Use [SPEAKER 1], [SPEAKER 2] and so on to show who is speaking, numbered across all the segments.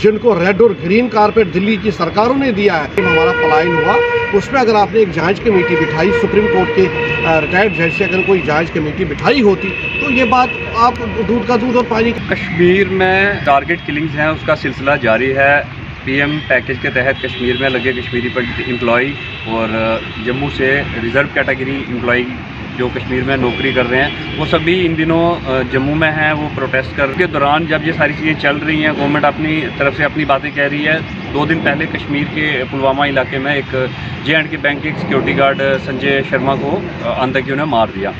[SPEAKER 1] जिनको रेड और green carpet Delhi की सरकारों ने दिया है, हमारा पलायन हुआ, उसमें अगर आपने एक जांच कमेटी बिठाई, सुप्रीम कोर्ट के रिटायर्ड जज से अगर कोई जांच कमेटी बिठाई होती तो ये बात आप दूध का दूध और पानी का।
[SPEAKER 2] कश्मीर में टारगेट किलिंग्स हैं, उसका सिलसिला जारी है। पीएम पैकेज के तहत कश्मीर में लगे कश्मीरी एम्प्लॉई और जम्मू से रिज़र्व कैटेगरी एम्प्लॉई जो कश्मीर में नौकरी कर रहे हैं, वो सभी इन दिनों जम्मू में हैं। वो प्रोटेस्ट कर के दौरान जब ये सारी चीज़ें चल रही हैं, गवर्नमेंट अपनी तरफ से अपनी बातें कह रही है। 2 दिन पहले कश्मीर के पुलवामा इलाके में एक J&K बैंक के सिक्योरिटी गार्ड संजय शर्मा को आतंकियों ने मार दिया।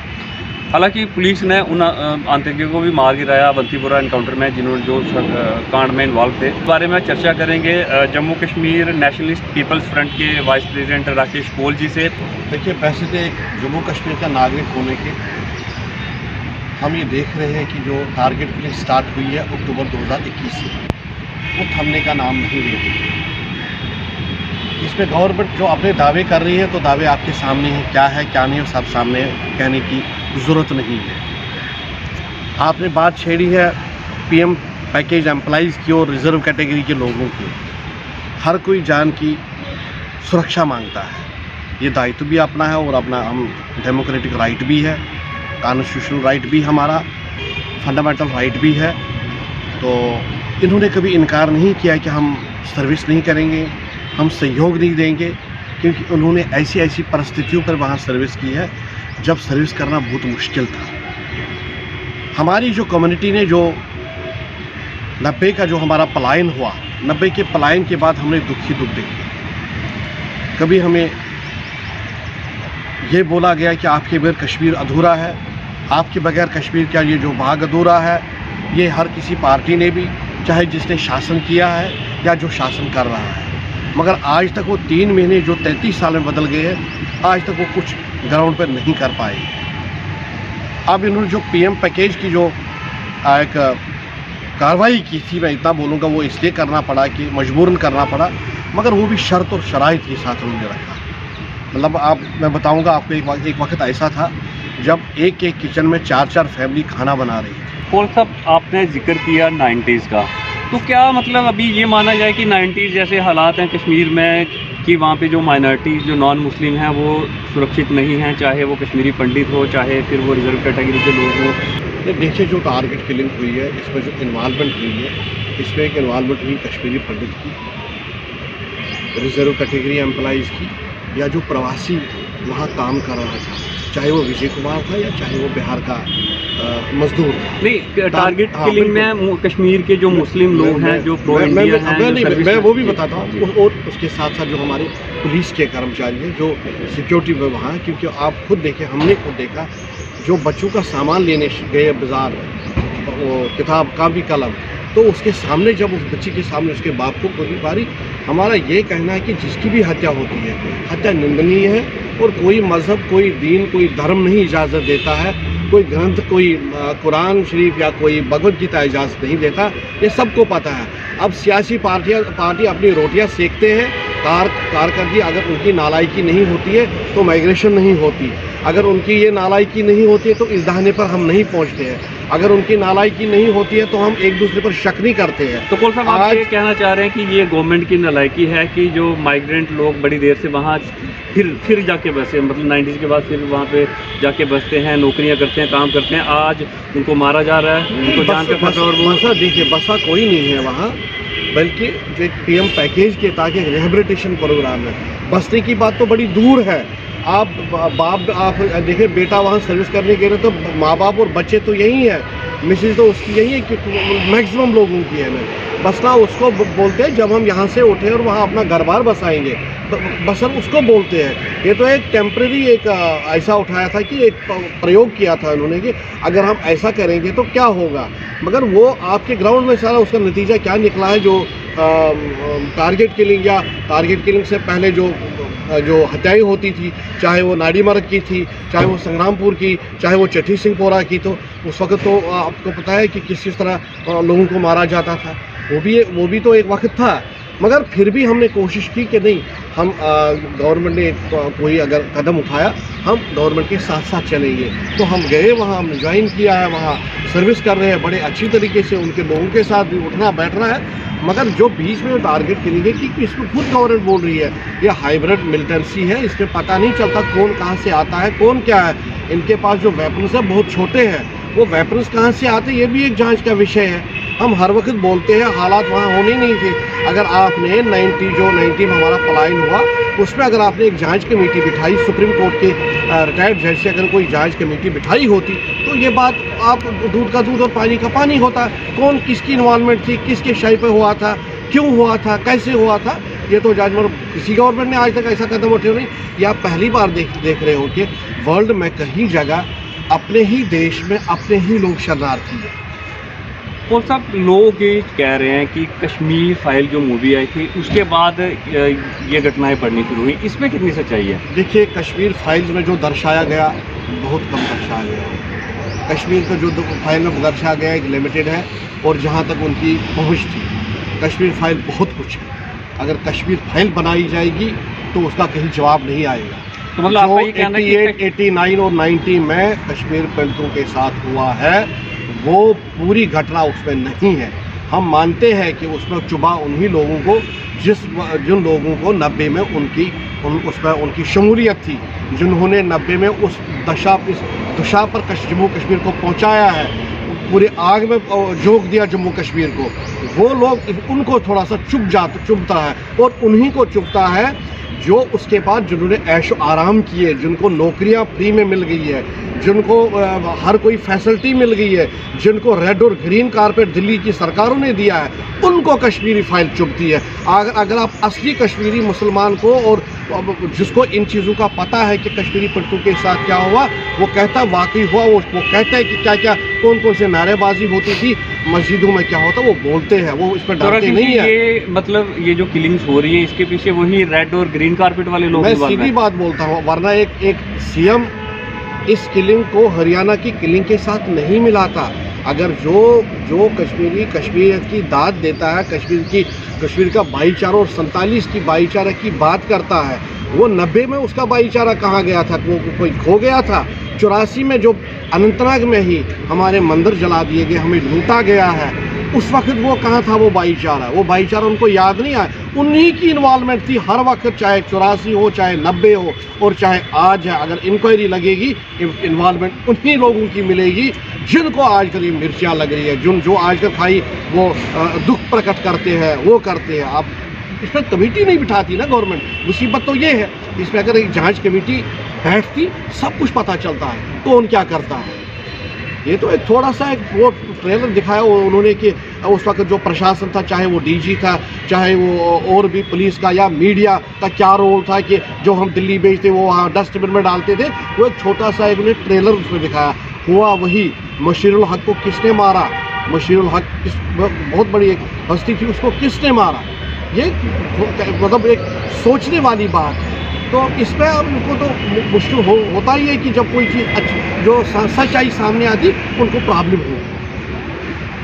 [SPEAKER 2] हालांकि पुलिस ने उन आतंकियों को भी मार गिराया अवंतीपुरा एनकाउंटर में, जिन्होंने जो कांड में इन्वॉल्व थे। इस बारे में चर्चा करेंगे Jammu Kashmir Nationalist People's Front के वाइस प्रेसिडेंट राकेश कोल जी से।
[SPEAKER 1] देखिए, वैसे तो एक जम्मू कश्मीर का नागरिक होने के हम ये देख रहे हैं कि जो टारगेट किलिंग स्टार्ट हुई है अक्टूबर 2021 से, वो थमने का नाम नहीं ले रही। इसमें गवर्नमेंट जो अपने दावे कर रही है तो दावे आपके सामने हैं, क्या है क्या नहीं, सब सामने कहने की ज़रूरत नहीं है। आपने बात छेड़ी है पीएम पैकेज एम्प्लॉइज़ की और रिज़र्व कैटेगरी के लोगों की। हर कोई जान की सुरक्षा मांगता है, ये दायित्व भी अपना है और अपना हम डेमोक्रेटिक राइट भी है, कॉन्स्टिट्यूशनल राइट भी हमारा फंडामेंटल राइट भी है। तो इन्होंने कभी इनकार नहीं किया कि हम सर्विस नहीं करेंगे, हम सहयोग नहीं देंगे, क्योंकि उन्होंने ऐसी ऐसी परिस्थितियों पर वहाँ सर्विस की है जब सर्विस करना बहुत मुश्किल था। हमारी जो कम्युनिटी ने जो 90 का जो हमारा पलायन हुआ, 90 के पलायन के बाद हमने दुख ही दुख देखे। कभी हमें ये बोला गया कि आपके बगैर कश्मीर अधूरा है, आपके बगैर कश्मीर का ये जो भाग अधूरा है। ये हर किसी पार्टी ने भी, चाहे जिसने शासन किया है या जो शासन कर रहा है, मगर आज तक वो 3 महीने जो 33 साल में बदल गए हैं, आज तक वो कुछ ग्राउंड पर नहीं कर पाए। अब इन्होंने जो पीएम पैकेज की जो एक कार्रवाई की थी, मैं इतना बोलूँगा, वो इसलिए करना पड़ा कि मजबूरन करना पड़ा, मगर वो भी शर्त और शराइत के साथ उन्होंने रखा। मतलब मैं बताऊँगा आपको, एक वक्त ऐसा था जब एक किचन में 4-4 फैमिली खाना बना रही थी।
[SPEAKER 2] कोल साहब, आपने जिक्र किया 90s का, तो क्या मतलब अभी ये माना जाए कि 90s जैसे हालात हैं कश्मीर में कि वहाँ पे जो माइनॉरिटीज़ जो नॉन मुस्लिम हैं वो सुरक्षित नहीं हैं, चाहे वो कश्मीरी पंडित हो, चाहे फिर वो रिजर्व कैटेगरी के लोग हों?
[SPEAKER 1] देखिए, जो टारगेट किलिंग हुई है, इसमें जो इन्वॉल्वमेंट हुई है, इसमें एक इन्वॉल्वमेंट हुई कश्मीरी पंडित की, रिजर्व कैटेगरी एम्प्लॉइज़ की, या जो प्रवासी वहाँ काम कर रहा था, चाहे वो विजय कुमार था या चाहे वो बिहार का मजदूर था।
[SPEAKER 2] नहीं, टारगेट किलिंग में कश्मीर के जो मुस्लिम लोग हैं, जो प्रो इंडिया हैं,
[SPEAKER 1] मैं वो भी बताता हूँ। और उसके साथ साथ जो हमारे पुलिस के कर्मचारी हैं जो सिक्योरिटी में वहाँ, क्योंकि आप खुद देखें, हमने खुद देखा, जो बच्चों का सामान लेने गए बाज़ार, वो किताब कापी कलम, तो उसके सामने जब उस बच्ची के सामने उसके बाप को गोली मारी। हमारा ये कहना है कि जिसकी भी हत्या होती है, हत्या निंदनीय है, और कोई मज़हब, कोई दीन, कोई धर्म नहीं इजाज़त देता है, कोई ग्रंथ, कोई कुरान शरीफ या कोई भगवद गीता इजाज़त नहीं देता, ये सबको पता है। अब सियासी पार्टी अपनी रोटियां सेकते हैं, कारकर्दगी अगर उनकी नालायकी नहीं होती है तो माइग्रेशन नहीं होती, अगर उनकी ये नालायकी नहीं होती है तो इस दहाने पर हम नहीं पहुंचते हैं, अगर उनकी नालायकी नहीं होती है तो हम एक दूसरे पर शक नहीं करते हैं।
[SPEAKER 2] तो कौन सा आप ये कहना चाह रहे हैं कि ये गवर्नमेंट की नालायकी है कि जो माइग्रेंट लोग बड़ी देर से वहाँ फिर जाके बसे, मतलब 90s के बाद फिर वहाँ पे जाके बसते हैं, नौकरियाँ करते हैं, काम करते हैं, आज उनको मारा जा रहा है, उनको जान का खतरा। और
[SPEAKER 1] बसा, देखिए, बसा कोई नहीं है वहाँ, बल्कि जो एक पीएम पैकेज के ताकि एक रिहेबिलिटेशन प्रोग्राम है। बसने की बात तो बड़ी दूर है। आप देखिए, बेटा वहाँ सर्विस करने के लिए तो माँ बाप और बच्चे तो यही है, मिसेज तो उसकी यही है कि मैक्सिमम लोगों की है। बसना उसको बोलते हैं जब हम यहाँ से उठे और वहाँ अपना घर बार बसाएंगे, तो बसर उसको बोलते हैं। ये तो एक टेम्प्रेरी एक ऐसा उठाया था कि एक प्रयोग किया था उन्होंने कि अगर हम ऐसा करेंगे तो क्या होगा, मगर वो आपके ग्राउंड में सारा उसका नतीजा क्या निकला है। जो टारगेट किलिंग या टारगेट किलिंग से पहले जो हत्याएं होती थी, चाहे वो नाड़ी मर्ग की थी, चाहे वो संग्रामपुर की, चाहे वो चट्टी सिंहपोरा की, तो उस वक्त तो आपको पता है कि किस तरह लोगों को मारा जाता था। वो भी तो एक वक्त था, मगर फिर भी हमने कोशिश की कि नहीं, हम गवर्नमेंट ने कोई अगर कदम उठाया, हम गवर्नमेंट के साथ साथ चलेंगे। तो हम गए वहाँ, हमने ज्वाइन किया है, वहाँ सर्विस कर रहे हैं बड़े अच्छी तरीके से, उनके लोगों के साथ भी उठना बैठना है। मगर जो बीच में टारगेट किलिंग है कि इसमें खुद गवर्नमेंट बोल रही है ये हाइब्रिड मिलिटेंसी है, इसमें पता नहीं चलता कौन कहाँ से आता है, कौन क्या है। इनके पास जो वेपन्स है बहुत छोटे हैं, वो वेपन्स कहाँ से आते हैं ये भी एक जांच का विषय है। हम हर वक्त बोलते हैं हालात वहाँ होने नहीं थे। अगर आपने 90 में हमारा पलायन हुआ उसमें अगर आपने एक जांच कमेटी बिठाई, सुप्रीम कोर्ट के रिटायर्ड जज से अगर कोई जांच कमेटी बिठाई होती तो ये बात आप दूध का दूध और पानी का पानी होता। कौन किसकी इन्वॉल्वमेंट थी, किसके शाही पे हुआ था, क्यों हुआ था, कैसे हुआ था, ये तो जज किसी गवर्नमेंट ने आज तक ऐसा कदम उठाया नहीं। ये आप पहली बार देख रहे हो कि वर्ल्ड में कहीं जगह अपने ही देश में अपने ही लोग शरणार्थी हैं।
[SPEAKER 2] और सब लोग ये कह रहे हैं कि कश्मीर फाइल जो मूवी आई थी उसके बाद ये घटनाएं बढ़नी शुरू हुई, इसमें कितनी सच्चाई है?
[SPEAKER 1] देखिए, कश्मीर फाइल्स में जो दर्शाया गया बहुत कम दर्शाया गया। कश्मीर का जो फाइल में दर्शाया गया एक लिमिटेड है और जहाँ तक उनकी पहुँच थी, कश्मीर फाइल बहुत कुछ है। अगर कश्मीर फाइल बनाई जाएगी तो उसका कहीं जवाब नहीं आएगा।
[SPEAKER 2] तो मतलब आपका ये कहना है
[SPEAKER 1] 88, 89 और 90 में कश्मीर दलितों के साथ हुआ है वो पूरी घटना उसमें नहीं है। हम मानते हैं कि उसमें चुभा उन्हीं लोगों को जिन लोगों को 90 में उसमें उनकी शमूलियत थी, जिन्होंने 90 में उस दशा पर जम्मू कश्मीर को पहुंचाया है, पूरे आग में झोंक दिया जम्मू कश्मीर को। वो लोग उनको थोड़ा सा चुभता है और उन्हीं को चुभता है जो उसके बाद जिन्होंने ऐशो आराम किए, जिनको नौकरियां फ्री में मिल गई है, जिनको हर कोई फैसिलिटी मिल गई है, जिनको रेड और ग्रीन कारपेट दिल्ली की सरकारों ने दिया है, उनको कश्मीरी फाइल चुभती है। अगर आप असली कश्मीरी मुसलमान को और जिसको इन चीज़ों का पता है कि कश्मीरी पंडितों के साथ क्या हुआ, वो कहता वाकई हुआ, वो कहता है कि क्या क्या कौन से नारेबाजी होती थी, मस्जिदों में क्या होता, वो बोलते हैं, वो इस पर डरते नहीं है।
[SPEAKER 2] ये मतलब ये जो किलिंग्स हो रही है इसके पीछे वही रेड और ग्रीन कारपेट वाले लोग।
[SPEAKER 1] मैं सीधी बात बोलता हूँ, वरना एक सीएम इस किलिंग को हरियाणा की किलिंग के साथ नहीं मिलाता। अगर जो कश्मीर की दाद देता है, कश्मीर का भाईचारा और 47 की भाईचारा की बात करता है, वो 90 में उसका भाईचारा कहाँ गया था? वो कोई खो गया था? 84 में जो अनंतनाग में ही हमारे मंदिर जला दिए गए, हमें लूटा गया है, उस वक्त वो कहाँ था? वो भाईचारा उनको याद नहीं आया। उन्हीं की इन्वॉल्वमेंट थी हर वक्त, चाहे 84 हो, चाहे 90 हो और चाहे आज है। अगर इंक्वायरी लगेगी, इन्वॉल्वमेंट उन्हीं लोगों की मिलेगी जिनको आजकल ये मिर्चियाँ लग रही है, जो आजकल खाई वो दुख प्रकट करते हैं, वो करते हैं। अब इसमें कमेटी नहीं बिठाती ना गवर्नमेंट, मुसीबत तो ये है। इसमें अगर एक जांच कमेटी बैठती सब कुछ पता चलता है कौन क्या करता है। ये तो एक थोड़ा सा एक वो ट्रेलर दिखाया उन्होंने कि उस वक्त जो प्रशासन था, चाहे वो डीजी था, चाहे वो और भी पुलिस का या मीडिया का क्या रोल था कि जो हम दिल्ली भेजते वो वहाँ डस्टबिन में डालते थे, वो एक छोटा सा एक उन्हें ट्रेलर उसमें दिखाया। हुआ वही, मशीरुल हक को किसने मारा, मशीरुल हक बहुत बड़ी एक हस्ती थी, उसको किसने मारा, ये मतलब एक सोचने वाली बात है। तो इसमें अब उनको तो मुश्किल होता ही है कि जब कोई चीज़ जो सच्चाई सामने आती उनको प्रॉब्लम हो।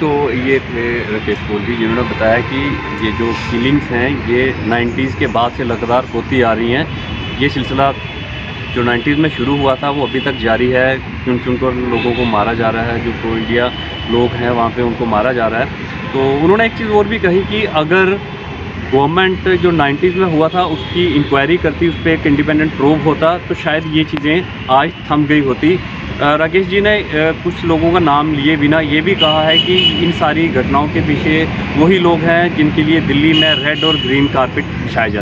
[SPEAKER 2] तो ये थे राकेश कोल जी, जिन्होंने बताया कि ये जो किलिंग्स हैं ये 90s के बाद से लगातार होती आ रही हैं। ये सिलसिला जो 90s में शुरू हुआ था वो अभी तक जारी है। चुन कर लोगों को मारा जा रहा है, जो प्रो इंडिया लोग हैं वहाँ पे उनको मारा जा रहा है। तो उन्होंने एक चीज़ और भी कही कि अगर गवर्नमेंट जो 90s में हुआ था उसकी इंक्वायरी करती, उस पर एक इंडिपेंडेंट प्रोब होता, तो शायद ये चीज़ें आज थम गई होती। राकेश जी ने कुछ लोगों का नाम लिए बिना ये भी कहा है कि इन सारी घटनाओं के पीछे वही लोग हैं जिनके लिए दिल्ली में रेड और ग्रीन कारपेट बिछाया जाता है।